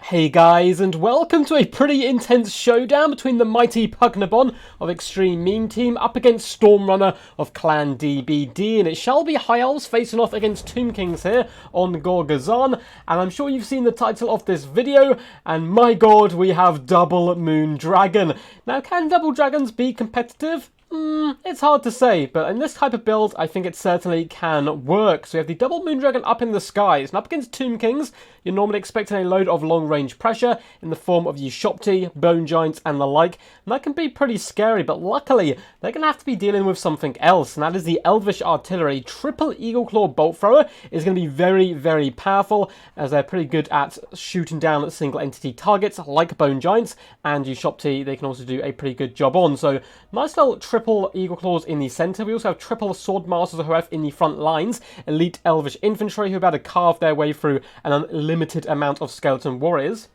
Hey guys, and welcome to a pretty intense showdown between the mighty Pugnabon of Extreme Meme Team up against Stormrunner of Clan DBD, and it shall be High Elves facing off against Tomb Kings here on Gorgazan, and I'm sure you've seen the title of this video, and my god, we have Double Moon Dragon. Now, can Double Dragons be competitive? It's hard to say, but in this type of build, I think it certainly can work. So we have the Double Moon Dragon up in the skies, and up against Tomb Kings, you're normally expecting a load of long-range pressure in the form of Ushopti, Bone Giants, and the like, and that can be pretty scary, but luckily, they're going to have to be dealing with something else, and that is the Elvish Artillery. Triple Eagle Claw Bolt Thrower is going to be very, very powerful, as they're pretty good at shooting down single-entity targets, like Bone Giants, and Ushopti, they can also do a pretty good job on. So, nice little triple Eagle Claws in the centre. We also have triple Sword Masters who have in the front lines, elite Elvish Infantry who are about to carve their way through an unlimited amount of Skeleton Warriors.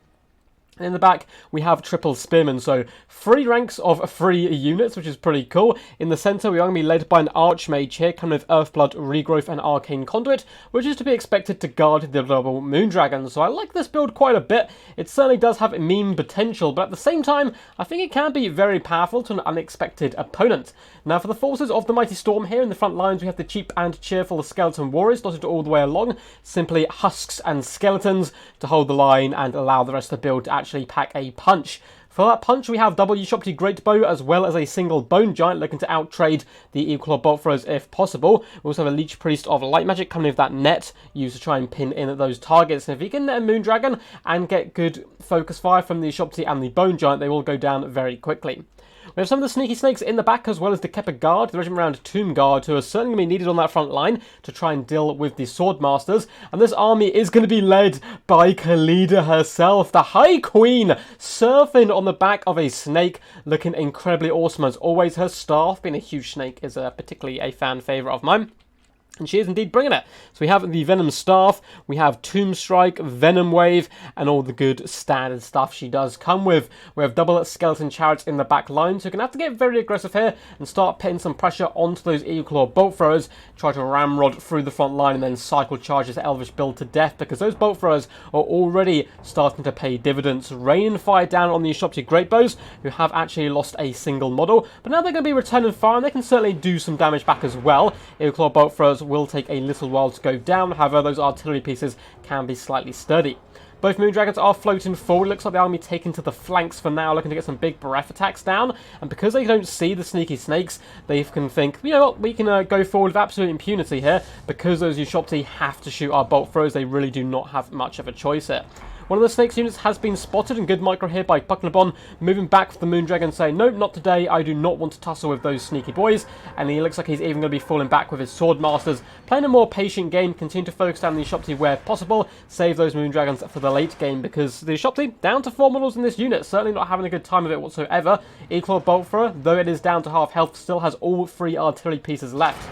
And in the back, we have triple Spearmen, so 3 ranks of 3 units, which is pretty cool. In the centre, we are going to be led by an Archmage here, coming with Earthblood, Regrowth, and Arcane Conduit, which is to be expected to guard the Double Moon Dragon. So I like this build quite a bit. It certainly does have meme potential, but at the same time, I think it can be very powerful to an unexpected opponent. Now, for the forces of the Mighty Storm here in the front lines, we have the cheap and cheerful Skeleton Warriors dotted all the way along. Simply husks and skeletons to hold the line and allow the rest of the build to actually pack a punch. For that punch, we have double Ushopti Great Bow as well as a single Bone Giant looking to outtrade the Eagle Claw Bolt Throwers if possible. We also have a Leech Priest of Light Magic coming with that net used to try and pin in at those targets. And if you can net a Moon Dragon and get good focus fire from the Ushopti and the Bone Giant, they will go down very quickly. We have some of the Sneaky Snakes in the back, as well as the Kepper Guard, the Regiment Round Tomb Guard, who are certainly going to be needed on that front line to try and deal with the Sword Masters. And this army is going to be led by Khalida herself, the High Queen, surfing on the back of a snake, looking incredibly awesome as always. Her staff, being a huge snake, is particularly a fan favourite of mine. And she is indeed bringing it. So we have the Venom Staff, we have Tomb Strike, Venom Wave, and all the good standard stuff she does come with. We have double Skeleton Chariots in the back line, so you're going to have to get very aggressive here and start putting some pressure onto those Eagle Claw Bolt Throwers, try to ramrod through the front line and then cycle charge this Elvish build to death, because those Bolt Throwers are already starting to pay dividends, raining fire down on the Ushopti Great Bows, who have actually lost a single model, but now they're going to be returning fire and they can certainly do some damage back as well. Eagle Claw Bolt Throwers will take a little while to go down, however those artillery pieces can be slightly sturdy. Both Moon Dragons are floating forward. Looks like the army taking to the flanks for now, looking to get some big breath attacks down. And because they don't see the Sneaky Snakes, they can think, you know what, we can go forward with absolute impunity here. Because those Ushopti have to shoot our bolt throws, they really do not have much of a choice here. One of the Snakes units has been spotted, and good micro here by Pugnabon, moving back with the Moon Dragon, saying, no, not today, I do not want to tussle with those sneaky boys, and he looks like he's even going to be falling back with his Sword Masters, playing a more patient game, continue to focus down the Ushopti where possible, save those Moon Dragons for the late game, because the Ushopti, down to 4 models in this unit, certainly not having a good time of it whatsoever. Eagle Bolt Thrower, though it is down to half health, still has all 3 artillery pieces left.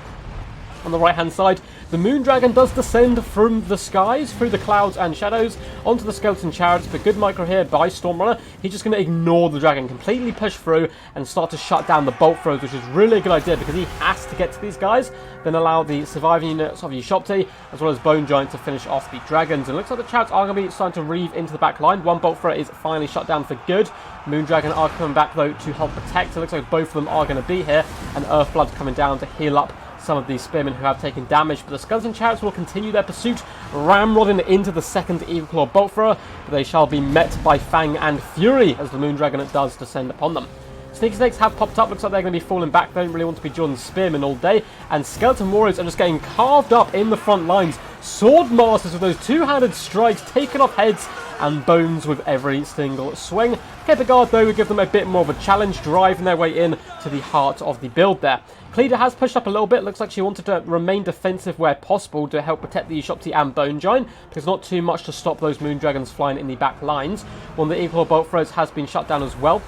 On the right hand side, the Moon Dragon does descend from the skies, through the clouds and shadows, onto the Skeleton Chariots, but good micro here by Stormrunner. He's just going to ignore the Dragon, completely push through and start to shut down the Bolt Throws, which is really a good idea because he has to get to these guys, then allow the surviving units of Ushopti, as well as Bone Giant to finish off the Dragons. And it looks like the Chariots are going to be starting to reeve into the back line. One Bolt Thrower is finally shut down for good. Moon Dragon are coming back though to help protect. It looks like both of them are going to be here, and Earthblood coming down to heal up some of these Spearmen who have taken damage, but the Skeleton Chariots will continue their pursuit, ramrodding into the second Eagle Claw Bolt Thrower, but they shall be met by Fang and Fury as the Moon Dragon does descend upon them. Sneaky Snakes have popped up, looks like they're going to be falling back, don't really want to be joining Spearmen all day, and Skeleton Warriors are just getting carved up in the front lines. Sword Masters with those two-handed strikes, taking off heads and bones with every single swing. Kepper Guard though will give them a bit more of a challenge, driving their way in to the heart of the build there. Khalida has pushed up a little bit. Looks like she wanted to remain defensive where possible to help protect the Ushopti and Bone Giant, because not too much to stop those Moon Dragons flying in the back lines. One of the Eagle Bolt Throws has been shut down as well.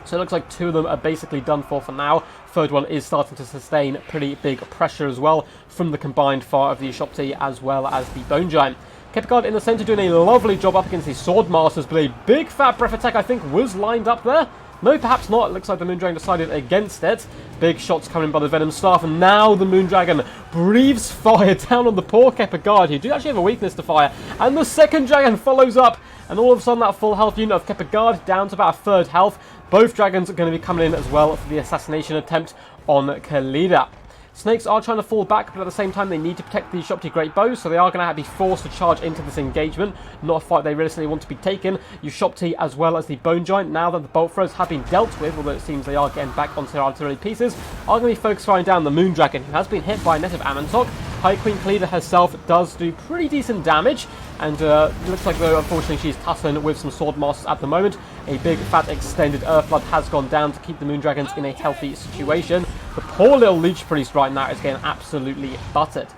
So it looks like 2 of them are basically done for now. Third one is starting to sustain pretty big pressure as well from the combined fire of the Ushopti as well as the Bone Giant. Kepper Guard in the centre doing a lovely job up against the Sword Masters, but a big fat breath attack I think was lined up there. No, perhaps not. It looks like the Moon Dragon decided against it. Big shots coming by the Venom Staff, and now the Moon Dragon breathes fire down on the poor Kepper Guard, who do actually have a weakness to fire. And the second Dragon follows up And all of a sudden that full health unit of kept a guard down to about a third health. Both dragons are going to be coming in as well for the assassination attempt on Khalida. Snakes are trying to fall back, but at the same time they need to protect the Shopti Great Bow, so they are going to be forced to charge into this engagement. Not a fight they realistically want to be taken. Shopti as well as the Bone Giant, now that the bolt throws have been dealt with, although it seems they are getting back onto their artillery pieces, are going to be focused firing down the Moon Dragon, who has been hit by a net of Amantok. High Queen Khalida herself does do pretty decent damage, and looks like, though, unfortunately, she's tussling with some Sword Masters at the moment. A big, fat, extended Earthblood has gone down to keep the Moon Dragons in a healthy situation. The poor little Leech Priest right now is getting absolutely buttered.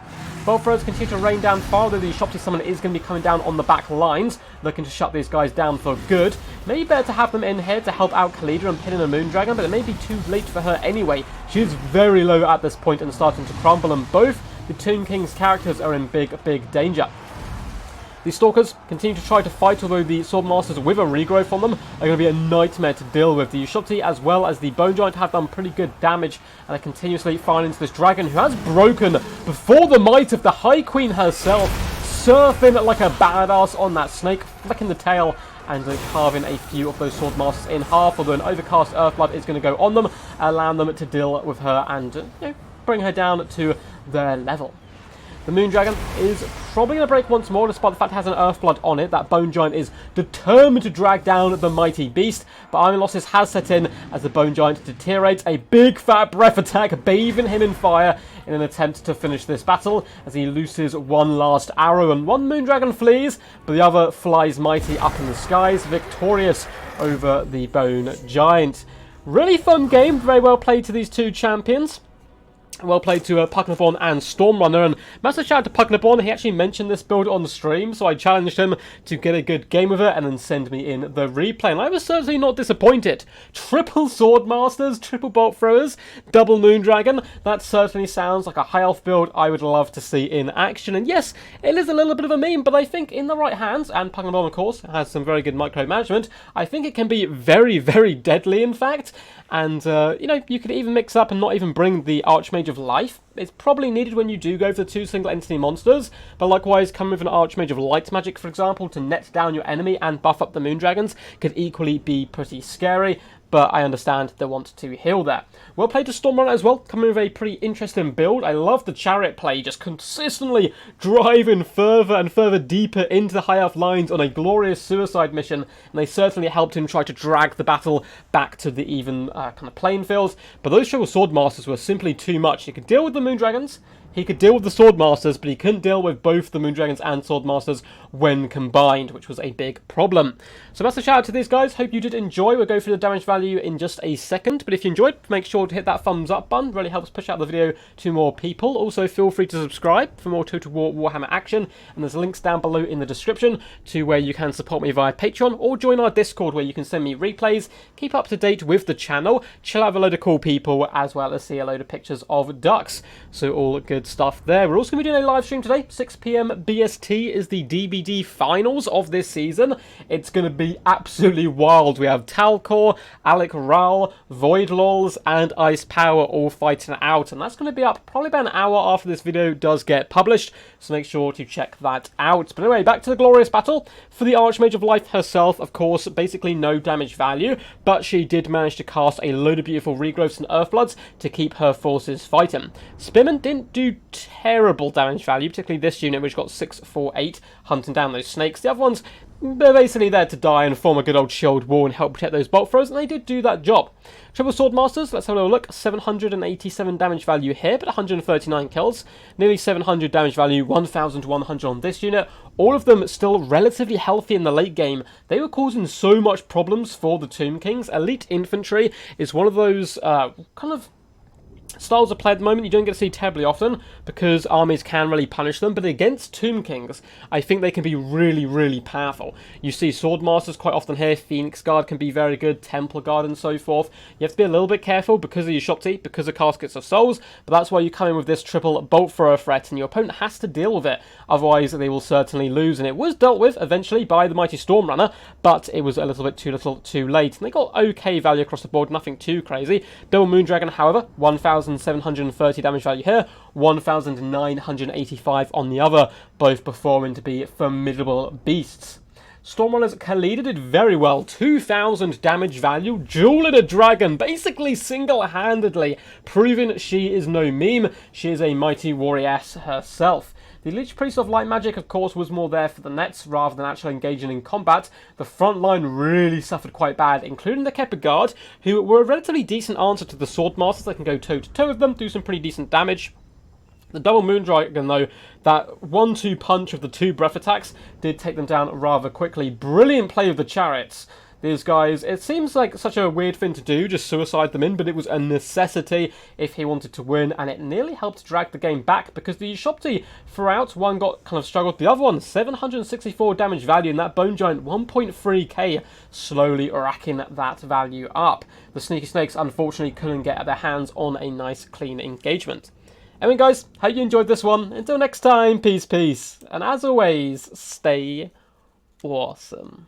Bolt throws continue to rain down far, though the Shopti Summon is going to be coming down on the back lines, looking to shut these guys down for good. Maybe better to have them in here to help out Khalida and pin in a Moon Dragon, but it may be too late for her anyway. She is very low at this point and starting to crumble, and both the Tomb King's characters are in big, big danger. The Stalkers continue to try to fight, although the Sword Masters with a regrowth on them are going to be a nightmare to deal with. The Shopti as well as the Bone Giant have done pretty good damage and are continuously firing into this dragon, who has broken before the might of the High Queen herself, surfing like a badass on that snake, flicking the tail and carving a few of those Sword Masters in half, although an overcast Earthblood is going to go on them, allowing them to deal with her and bring her down to their level. The Moon Dragon is probably going to break once more, despite the fact it has an Earthblood on it. That Bone Giant is determined to drag down the mighty beast, but Iron Losses has set in as the Bone Giant deteriorates. A big fat breath attack, bathing him in fire in an attempt to finish this battle, as he looses one last arrow, and one Moon Dragon flees, but the other flies mighty up in the skies, victorious over the Bone Giant. Really fun game, very well played to these two champions. Well played to Pugnaborn and Stormrunner, and massive shout out to Pugnaborn. He actually mentioned this build on the stream, so I challenged him to get a good game of it and then send me in the replay, and I was certainly not disappointed. Triple Sword Masters, triple Bolt Throwers, double Moon Dragon. That certainly sounds like a high elf build I would love to see in action, and yes, it is a little bit of a meme, but I think in the right hands, and Pugnaborn of course has some very good micromanagement, I think it can be very, very deadly in fact. And, you could even mix up and not even bring the Archmage of Life. It's probably needed when you do go for the two single entity monsters, but likewise come with an Archmage of Light Magic, for example, to net down your enemy and buff up the Moon Dragons could equally be pretty scary. But I understand they want to heal that. Well played to Stormrunner as well, coming with a pretty interesting build. I love the Chariot play, just consistently driving further and further deeper into the high elf lines on a glorious suicide mission, and they certainly helped him try to drag the battle back to the even kind of playing fields. But those triple Sword Masters were simply too much. He could deal with the Moon Dragons, he could deal with the Sword Masters, but he couldn't deal with both the Moon Dragons and Sword Masters when combined, which was a big problem. So massive shout out to these guys. Hope you did enjoy. We'll go through the damage value in just a second, but if you enjoyed, make sure to hit that thumbs up button. Really helps push out the video to more people. Also, feel free to subscribe for more Total War Warhammer action, and there's links down below in the description to where you can support me via Patreon, or join our Discord where you can send me replays, keep up to date with the channel, chill out with a load of cool people, as well as see a load of pictures of ducks. So all good stuff there. We're also going to be doing a live stream today. 6 PM BST is the DBD finals of this season. It's going to be absolutely wild. We have Talcor, Alec Ral, Void Lols, and Ice Power all fighting out, and that's going to be up probably about an hour after this video does get published, so make sure to check that out. But anyway, back to the glorious battle. For the Archmage of Life herself, of course, basically no damage value, but she did manage to cast a load of beautiful regrowths and Earthbloods to keep her forces fighting. Spearman didn't do terrible damage value, particularly this unit, which got 6, 4, 8, hunting down those snakes. The other ones, they're basically there to die and form a good old shield wall and help protect those bolt throws, and they did do that job. Triple Sword Masters, let's have a little look. 787 damage value here, but 139 kills. Nearly 700 damage value, 1,100 on this unit. All of them still relatively healthy in the late game. They were causing so much problems for the Tomb Kings. Elite Infantry is one of those kind of styles of play at the moment you don't get to see terribly often, because armies can really punish them, but against Tomb Kings, I think they can be really, really powerful. You see Sword Masters quite often here, Phoenix Guard can be very good, Templar Guard and so forth. You have to be a little bit careful because of your Shopti, because of Caskets of Souls, but that's why you come in with this triple Bolt Thrower threat, and your opponent has to deal with it, otherwise they will certainly lose, and it was dealt with eventually by the mighty Stormrunner, but it was a little bit too late, and they got okay value across the board, nothing too crazy. Double Moon Dragon, however, 1,730 damage value here, 1,985 on the other, both performing to be formidable beasts. Stormrunner's Khalida did very well. 2,000 damage value, dueling a dragon, basically single-handedly, proving she is no meme. She is a mighty warrioress herself. The Lich Priest of Light Magic, of course, was more there for the nets rather than actually engaging in combat. The front line really suffered quite bad, including the Kepler Guard, who were a relatively decent answer to the Swordmasters that can go toe-to-toe with them, do some pretty decent damage. The double Moondragon, though, that 1-2 punch of the 2 breath attacks did take them down rather quickly. Brilliant play of the chariots. These guys, it seems like such a weird thing to do, just suicide them in, but it was a necessity if he wanted to win, and it nearly helped drag the game back, because the Shopti throughout, one got kind of struggled, the other one, 764 damage value, and that Bone Giant, 1.3k, slowly racking that value up. The Sneaky Snakes, unfortunately, couldn't get their hands on a nice, clean engagement. Anyway, guys, hope you enjoyed this one. Until next time, peace, peace. And as always, stay awesome.